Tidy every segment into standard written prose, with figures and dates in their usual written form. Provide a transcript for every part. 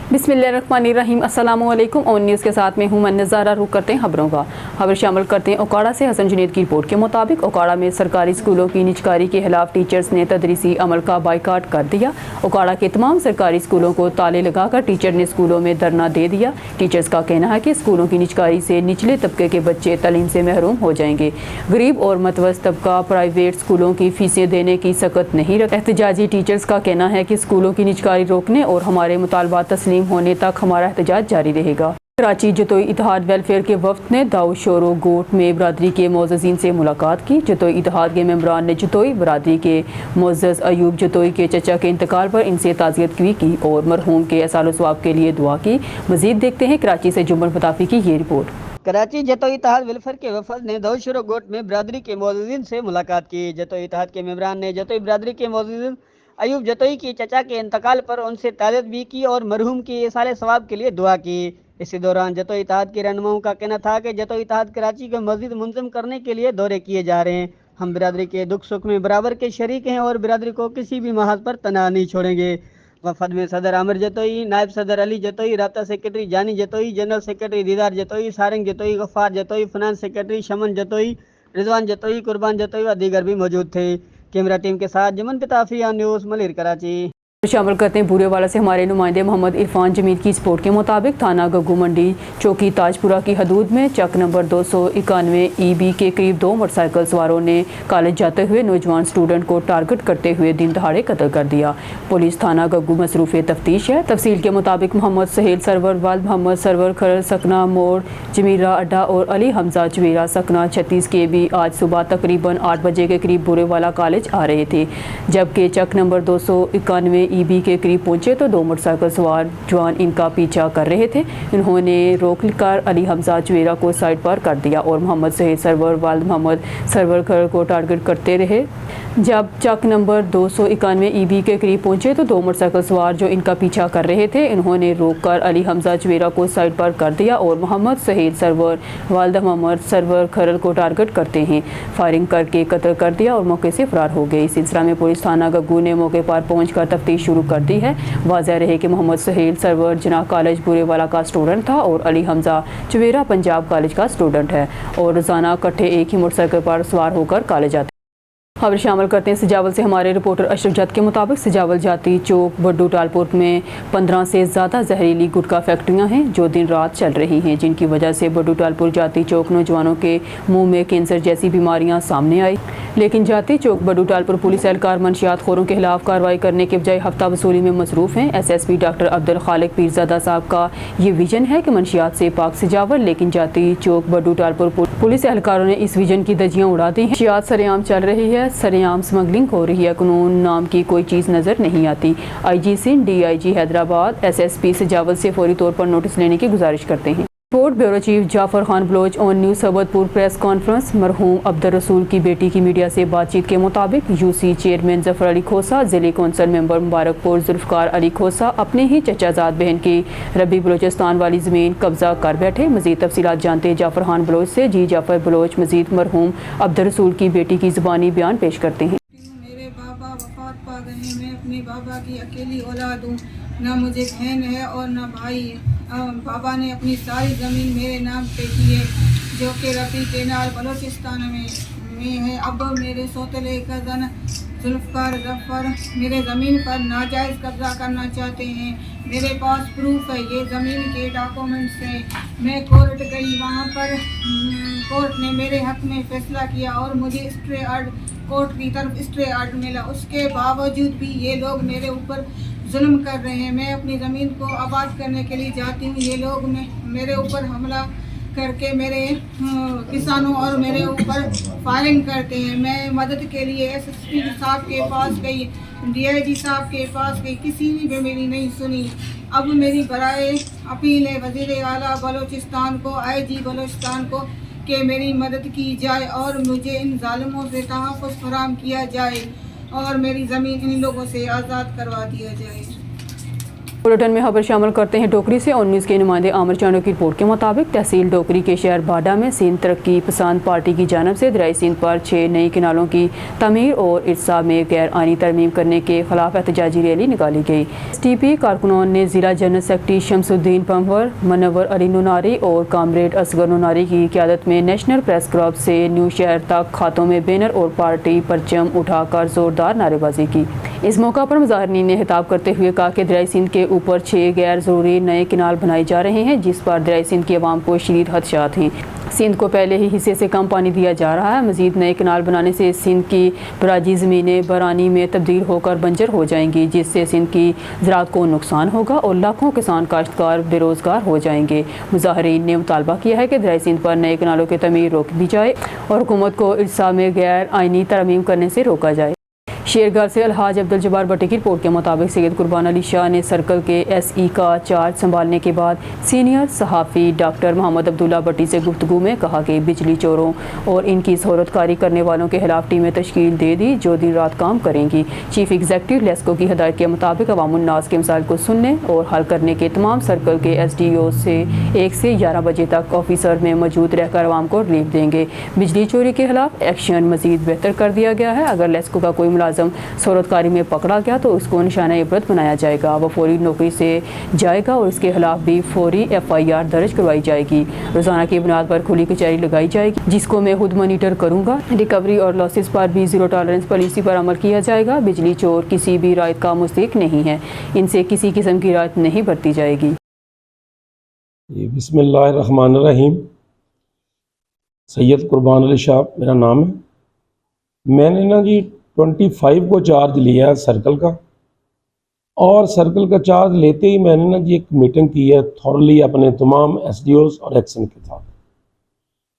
बिस्मिल्लाहिर्रहमानिर्रहीम। अस्सलाम वालेकुम। ऑन न्यूज़ के साथ में हूं मैं नज़ारा। रुख करते हैं खबरों का। खबर शामिल करते हैं ओकाड़ा से। हसन जुनैद की रिपोर्ट के मुताबिक ओकाड़ा में सरकारी स्कूलों की निजकारी के खिलाफ टीचर्स ने तदरीसी अमल का बाइकाट कर दिया। ओकाड़ा के तमाम सरकारी स्कूलों को ताले लगाकर टीचर ने स्कूलों में धरना दे दिया। टीचर्स का कहना है कि स्कूलों की निजकारी से निचले तबके के बच्चे तालीम से महरूम हो जाएंगे। गरीब और मतवसत तबका प्राइवेट स्कूलों की फीसें देने की सकत नहीं रखता। एहतजाजी टीचर्स का कहना है कि स्कूलों की निजकारी रोकने और हमारे मुतालबात तस्लीम होने तक हमारा एहतजाज जारी रहेगा। कराची जतोई इत्तेहाद वेलफेयर के वफ्द ने दाऊद शोरो गोट में बरादरी के मोअज़्ज़ीन से मुलाकात की। जतोई इत्तेहाद के मेंबरान ने जतोई बरादरी के मोअज़्ज़ज़ अयूब जतोई के चचा के इंतकाल पर इनसे ताज़ियत की और मरहूम के एहसाल सवाब के लिए दुआ की। मज़ीद देखते हैं कराची से जुम्मन फताफी की ये रिपोर्ट। कराची जतोई इत्तेहाद वेलफेयर के वफद ने दाऊद शोरो गोट में बरादरी के मोअज़्ज़ीन से मुलाकात की। जतोई इत्तेहाद के मेंबरान ने जतोई बरादरी के मोअज़्ज़ीन अयूब जतोई के चचा के इंतकाल पर उनसे ताज़ियत भी की और मरहूम के एहसाल सवाब के लिए दुआ की। इसी दौरान जतोई इत्तेहाद के रहनुमाओं का कहना था कि जतोई इत्तेहाद कराची को मज़ीद मुंज़म करने के लिए दौरे किए जा रहे हैं। हम बिरादरी के दुख सुख में बराबर के शरीक हैं और बिरादरी को किसी भी महाज पर तना नहीं छोड़ेंगे। वफद में सदर आमिर जतोई, नायब सदर अली जतोई, राब्ता सेक्रेटरी जानी जतोई, जनरल सेक्रेटरी दीदार जतोई, सारंग जतोई, गफ्फार जतोई, फाइनेंस सेक्रेटरी शमन जतोई, रिजवान जतोई, कुर्बान जतोई व दीगर भी मौजूद थे। कैमरा टीम के साथ जुम्मन फताफी, ऑन न्यूज़, मलिर, कराची। शामिल करते हैं बूरेवाला से हमारे नुमाइंदे मोहम्मद इरफान जमीद की रिपोर्ट के मुताबिक थाना गग्गू मंडी चौकी ताजपुरा की हदूद में चक नंबर 291 EB के करीब 2 मोटरसाइकिल सवारों ने कॉलेज जाते हुए नौजवान स्टूडेंट को टारगेट करते हुए दिन दहाड़े कत्ल कर दिया। पुलिस थाना गग्गू मसरूफ तफ्तीश है। तफसील के मुताबिक मोहम्मद सहेल सरवर, वाल मोहम्मद सरवर खरल सकना मोड़ जमीरा अड्डा और अली हमजा चवेरा सकना 36 के भी आज सुबह तकरीबन 8 बजे के करीब बूरेवाला कॉलेज आ रहे थे। जबकि चक नंबर 291 EB के करीब पहुंचे तो 2 मोटरसाइकिल सवार जवान इनका पीछा कर रहे थे। इन्होंने रोक कर अली हमजा चवेरा को साइड पर कर दिया और मोहम्मद सहेल सरवर, वाल मोहम्मद सरवर खरल को टारगेट करते रहे। जब चक नंबर 291 EB के करीब पहुंचे तो 2 मोटरसाइकिल सवार जो इनका पीछा कर रहे थे इन्होंने रोक कर अली हमजा चवेरा को साइड पर कर दिया और मोहम्मद सहेल सरवर, वालदा मोहम्मद सरवर खरल को टारगेट करते हैं फायरिंग करके कत्ल कर दिया और मौके से फरार हो गए। इस सिलसिला में पुलिस थाना गग्गू ने मौके पर पहुंचकर तफ्तीश शुरू कर दी है। वाज़ेह रहे कि मोहम्मद सहेल सरवर जिना कॉलेज बूरेवाला का स्टूडेंट था और अली हमजा चवेरा पंजाब कॉलेज का स्टूडेंट है और रोज़ाना इकट्ठे एक ही मोटरसाइकिल पर सवार होकर कॉलेज आते। खबर शामिल करते हैं सिजावल से हमारे रिपोर्टर अशरफ जत के मुताबिक सिजावल जाती चौक बड्डू टालपुर में 15 से ज़्यादा जहरीली गुटखा फैक्ट्रियां हैं जो दिन रात चल रही हैं, जिनकी वजह से बड्डू टालपुर जाती चौक नौजवानों के मुंह में कैंसर जैसी बीमारियां सामने आई। लेकिन जाती चौक बड्डू टालपुर पुलिस एहलकार मंशियात खोरों के खिलाफ कार्रवाई करने के बजाय हफ्ता वसूली में मसरूफ़ हैं। SSP डॉक्टर अब्दुल खालिक पीरजादा साहब का ये विजन है कि मंशियात से पाक सिजावल, लेकिन जाती चौक बड्डू टालपुर पुलिस एहलकारों ने इस विजन की धज्जियां उड़ा दी हैं। मंशियात सरेआम चल रही है, सरेआम स्मगलिंग हो रही है, कानून नाम की कोई चीज़ नज़र नहीं आती। IG Sindh, DIG Hyderabad SSP Sujawal से फौरी तौर पर नोटिस लेने की गुजारिश करते हैं। Report bureau chief Jafar Khan Baloch, on news Sabatpur press conference. मरहूम अब्दुल रसूल की बेटी की मीडिया से बातचीत के मुताबिक UC चेयरमैन जफर अली खोसा, ज़िले कौंसल मेंबर मुबारकपुर जुल्फ़कार अली खोसा अपने ही चचाजाद बहन की रबी बलोचिस्तान वाली ज़मीन कब्जा कर बैठे। मज़ीद तफसीलात जानते जाफर खान बलोच से। जी जाफर बलोच मज़ीद मरहूम अब्दुल रसूल की बेटी की ज़ुबानी बयान पेश करते हैं। मेरे बाबा वफात पा गए हैं। मैं अपने बाबा की अकेली औलाद हूँ, ना मुझे बहन है और ना भाई है। बाबा ने अपनी सारी ज़मीन मेरे नाम पे की है जो कि रफ़ी केनाल बलोचिस्तान में है। अब मेरे सौतेले कज़न जुल्फ़कार जफ़र मेरे ज़मीन पर नाजायज़ कब्ज़ा करना चाहते हैं। मेरे पास प्रूफ है, ये ज़मीन के डॉक्यूमेंट्स हैं। मैं कोर्ट गई, वहाँ पर कोर्ट ने मेरे हक़ में फ़ैसला किया और मुझे स्टे आर्डर, कोर्ट की तरफ स्टे आर्डर मिला। उसके बावजूद भी ये लोग मेरे ऊपर जुल्म कर रहे हैं। मैं अपनी ज़मीन को आबाद करने के लिए जाती हूँ, ये लोग मेरे ऊपर हमला करके मेरे किसानों और मेरे ऊपर फायरिंग करते हैं। मैं मदद के लिए SSP साहब के पास गई, DIG साहब के पास गई, किसी ने भी मेरी नहीं सुनी। अब मेरी बराए अपील है वज़ीर आला बलोचिस्तान को, IG बलोचिस्तान को कि मेरी मदद की जाए और मुझे इन ज़ालिमों से तहफ़्फ़ुज़ फराहम किया जाए और मेरी ज़मीन इन लोगों से आज़ाद करवा दिया जाए। बुलेटिन में खबर शामिल करते हैं डोकरी से। 19 के नुमाइंदे आमिर चांडो की रिपोर्ट के मुताबिक तहसील डोकरी के शहर बाडा में सिंध तरक्की पसंद पार्टी की जानब से दरियाई सिंध पर 6 नई किनालों की तमीर और इरसा में गैर आइनी तरमीम करने के खिलाफ एहतजाजी रैली निकाली गई। STP कारकुनों ने जिला जनरल सेक्रेटरी शमसुद्दीन पंवर, मनवर अली नुनारी और कामरेड असगर नुनारी की क़यादत में नेशनल प्रेस क्लब से न्यू शहर तक खातों में बैनर और पार्टी परचम उठाकर जोरदार नारेबाजी की। इस मौका पर मुजाहरीन ने खिताब करते हुए कहा कि दरियाई सिंध के ऊपर 6 गैर ज़रूरी नए किनाल बनाए जा रहे हैं, जिस पर दरियाई सिंध की आवाम को शदीद खदशात हैं। सिंध को पहले ही हिस्से से कम पानी दिया जा रहा है। मज़ीद नए किनाल बनाने से सिंध की बराजी ज़मीनें बरानी में तब्दील होकर बंजर हो जाएंगी, जिससे सिंध की ज़राअत को नुकसान होगा और लाखों किसान काश्तकार बेरोज़गार हो जाएंगे। मुजाहरीन ने मुतालबा किया है कि दरियाई सिंध पर नए किनालों की तमीर रोक दी जाए और हुकूमत को इरसा में गैर आइनी तरमीम करने से रोका जाए। शेरगढ़ से अलहाज अब्दुल जब्बार भट्टी की रिपोर्ट के मुताबिक सैयद कुर्बान अली शाह ने सर्कल के SE का चार्ज संभालने के बाद सीनियर सहाफ़ी डॉक्टर मोहम्मद अब्दुल्ला भट्टी से गुफ्तगू में कहा कि बिजली चोरों और इनकी शोहरतकारी करने वालों के खिलाफ टीमें तश्कील दे दी जो दिन रात काम करेंगी। चीफ एग्जीक्यूटिव लेस्को की हदायत के मुताबिक अवामुन्नास के मसाइल को सुनने और हल करने के तमाम सर्कल के SDO से 1 से 11 बजे तक ऑफिसर में मौजूद रहकर आवाम को रिलीफ देंगे। बिजली चोरी के खिलाफ एक्शन मजीद बेहतर कर दिया गया है। अगर लेस्को का कोई मुलाजम शोहरतकारी में पकड़ा गया तो उसको निशाना इबरत बनाया जाएगा, वह फौरी नौकरी से जाएगा और इसके खिलाफ भी फौरी FIR दर्ज करवाई जाएगी। रोजाना की बुनियाद पर खुली कचहरी लगाई जाएगी, जिसको मैं खुद मॉनिटर करूंगा। रिकवरी और लॉसेस पर भी ज़ीरो टॉलरेंस पॉलिसी पर अमल किया जाएगा। बिजली चोर किसी भी रायत का मुस्तहिक नहीं है, इनसे किसी किस्म की रायत नहीं बरती जाएगी। बिस्मिल्लाहिर्रहमानिर्रहीम। सैयद कुर्बान अली शाह मेरा नाम है। मैंने ना जी 25 को चार्ज लिया है सर्कल का, और सर्कल का चार्ज लेते ही मैंने ना जी एक मीटिंग की है थॉरली अपने तमाम SDOs और एक्शन के साथ,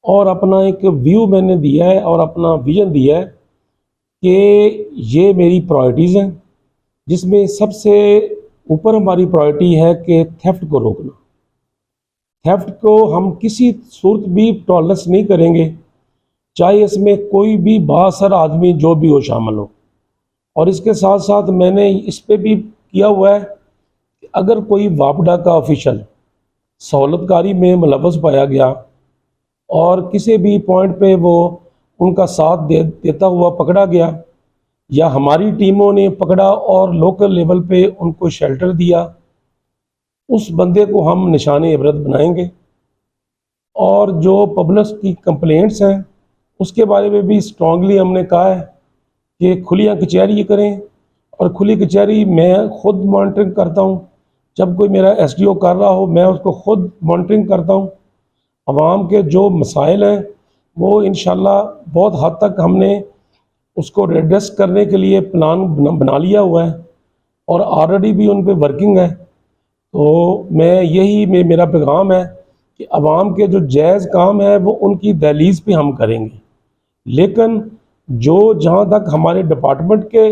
और अपना एक व्यू मैंने दिया है और अपना विजन दिया है कि ये मेरी प्रायोरिटीज़ हैं, जिसमें सबसे ऊपर हमारी प्रायोरिटी है कि थेफ्ट को रोकना। थेफ्ट को हम किसी सूरत भी टॉलरेंस नहीं करेंगे, चाहे इसमें कोई भी बासर आदमी जो भी हो शामिल हो। और इसके साथ साथ मैंने इस पे भी किया हुआ है कि अगर कोई वापडा का ऑफिशियल सहूलतकारी में मुलव्वस पाया गया और किसी भी पॉइंट पे वो उनका साथ देता हुआ पकड़ा गया, या हमारी टीमों ने पकड़ा और लोकल लेवल पे उनको शेल्टर दिया, उस बंदे को हम निशाने इबरत बनाएंगे। और जो पब्लिक की कंप्लेंट्स हैं उसके बारे में भी स्ट्रांगली हमने कहा है कि खुली कचहरी करें, और खुली कचहरी मैं खुद मॉनिटरिंग करता हूं। जब कोई मेरा SDO कर रहा हो मैं उसको खुद मॉनिटरिंग करता हूं। आवाम के जो मसाइल हैं वो इंशाल्लाह बहुत हद तक हमने उसको एड्रेस करने के लिए प्लान बना लिया हुआ है और ऑलरेडी भी उन पे वर्किंग है। तो मेरा पैगाम है कि आवाम के जो जायज़ काम है वो उनकी दहलीज़ पे हम करेंगे, लेकिन जो जहाँ तक हमारे डिपार्टमेंट के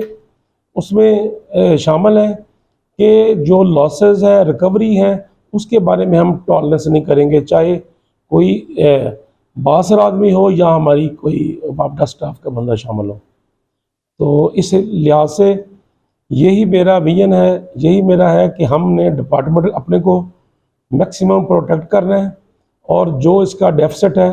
उसमें शामिल है कि जो लॉसेस हैं, रिकवरी हैं, उसके बारे में हम टॉलरेंस नहीं करेंगे, चाहे कोई बासर आदमी हो या हमारी कोई वापडा स्टाफ का बंदा शामिल हो। तो इस लिहाज से यही मेरा विजन है, यही मेरा है कि हमने डिपार्टमेंट अपने को मैक्सिमम प्रोटेक्ट करना है। और जो इसका डेफिसिट है,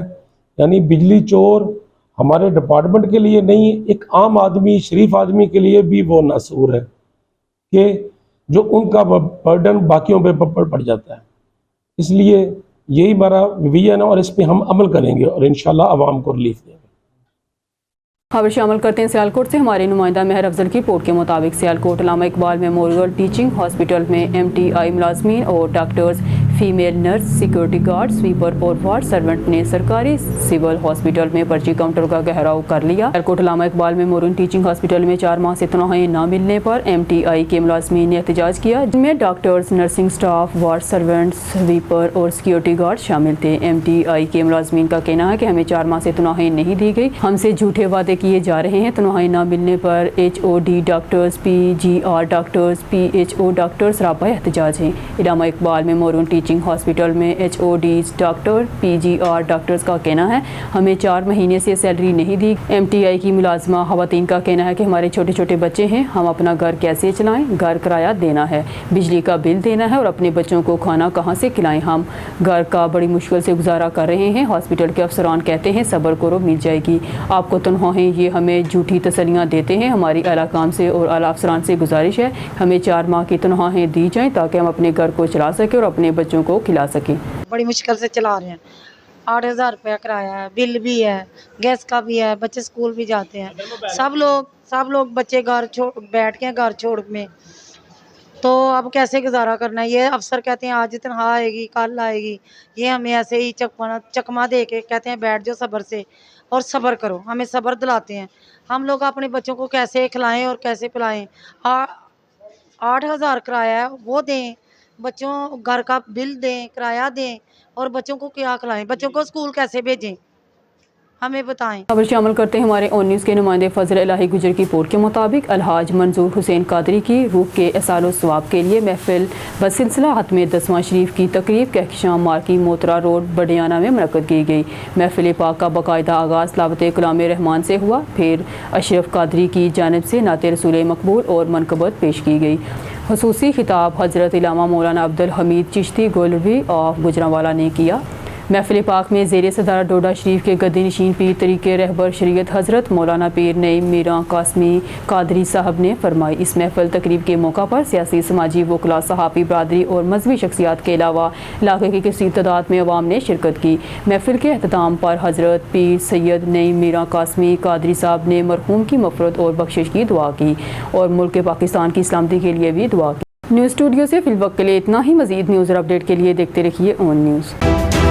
यानी बिजली चोर हमारे डिपार्टमेंट के लिए नहीं, एक आम आदमी, शरीफ आदमी के लिए भी वो नासूर है कि जो उनका बर्डन बाकियों पे पड़ जाता है। इसलिए यही हमारा विजन है और इस पर हम अमल करेंगे और इंशाल्लाह आवाम को रिलीफ देंगे। खबर शामिल करते हैं सियालकोट से। हमारे नुमाइंदा मेहर अफजल की रिपोर्ट के मुताबिक सियालकोट अल्लामा इकबाल मेमोरियल टीचिंग हॉस्पिटल में MTI मुलाजमीन और doctors, female nurse, security guard, sweeper और वार्ड सर्वेंट ने सरकारी सिविल हॉस्पिटल में पर्ची काउंटर का घेराव कर लिया। सियालकोट अल्लामा इकबाल मेमोरियल टीचिंग हॉस्पिटल में 4 माह से तनख्वाहें न मिलने पर MTI के मुलाजमीन ने एहतजाज किया, जिनमें doctors, nursing staff, ward servant, sweeper और सिक्योरिटी गार्ड शामिल थे। MTI के मुलाजमीन का कहना है कि हमें 4 माह से तनख्वाहें नहीं दी गई, हमसे झूठे वादे किए जा रहे हैं। तनख्वाहें न मिलने पर HOD doctors, PGR doctors, PHO doctors रापा एहतजाज हैं। अल्लामा इकबाल मेमोरियल टीचिंग हॉस्पिटल में HODs डॉक्टर PGR डॉक्टर्स का कहना है हमें 4 महीने से सैलरी नहीं दी। MTI की मुलाजमा खवातीन का कहना है कि हमारे छोटे छोटे बच्चे हैं, हम अपना घर कैसे चलाएं, घर किराया देना है, बिजली का बिल देना है और अपने बच्चों को खाना कहाँ से खिलाएं, हम घर का बड़ी मुश्किल से गुजारा कर रहे हैं। हॉस्पिटल के अफसरान कहते हैं सब्र करो, मिल जाएगी आपको तनख्वाहें, ये हमें झूठी तसल्लियाँ देते हैं। हमारी आला काम से और आला अफसरान से गुजारिश है हमें 4 माह की तनख्वाहें दी जाएं ताकि हम अपने घर को चला सकें और अपने बच्चों को खिला सकें। बड़ी मुश्किल से चला रहे हैं। 8,000 रुपया किराया है, बिल भी है, गैस का भी है, बच्चे स्कूल भी जाते हैं। सब लोग बच्चे घर बैठ के घर छोड़ में, तो अब कैसे गुजारा करना है। ये अफसर कहते हैं आज तनख्वाह आएगी, कल आएगी, ये हमें ऐसे ही चकमा दे के कहते हैं बैठ जाओ सब्र से और सब्र करो, हमें सब्र दिलाते हैं। हम लोग अपने बच्चों को कैसे खिलाएं और कैसे पिलाएं। 8,000 किराया है वो दें, बच्चों घर का बिल दें, किराया दें और बच्चों को क्या खिलाएं, बच्चों को स्कूल कैसे भेजें, हमें बताएं। खबर शामिल करते हैं हमारे ऑन न्यूज़ के नुमाइंदे फजल इलाही गुजर की रिपोर्ट के मुताबिक अलहाज मंजूर हुसैन कादरी की रूह के एहसाल सवाब के लिए महफिल बसिलसिला हतम 10वां शरीफ की तकरीब कहकशाम मार्की मोतरा रोड बडियाना में मुनक़्क़द की गई। महफिल पाक का बाकायदा आगाज़ लावत कलाम रहमान से हुआ, फिर अशरफ कादरी की जानिब से नाते रसूल मकबूल और मनकबत पेश की गई। खुसूसी खिताब हज़रत इलामा मौलाना अब्दुल हमीद चिश्ती गोलवी ऑफ गुजरांवाला ने किया। महफिल पाक में ज़ेर सदारत डोडा शरीफ के गद्दी नशीन पीर तरीके रहबर शरीयत हज़रत मौलाना पीर नईम मीरा कासमी कादरी साहब ने फरमाई। इस महफिल तकरीब के मौका पर सियासी समाजी वकला सहाफ़ी बरादरी और मजहबी शख्सियात के अलावा इलाके की किसी तादाद में अवाम ने शिरकत की। महफिल के अख्ताम पर हज़रत पीर सैयद नईम मीरा कासमी कादरी साहब ने मरहूम की मफ़रत और बख्शिश की दुआ की और मुल्क पाकिस्तान की सलामती के लिए भी दुआ की। न्यूज़ स्टूडियो से फिल वक्त के लिए इतना ही। मज़ीद न्यूज़ और अपडेट के लिए देखते रहिए ऑन न्यूज़।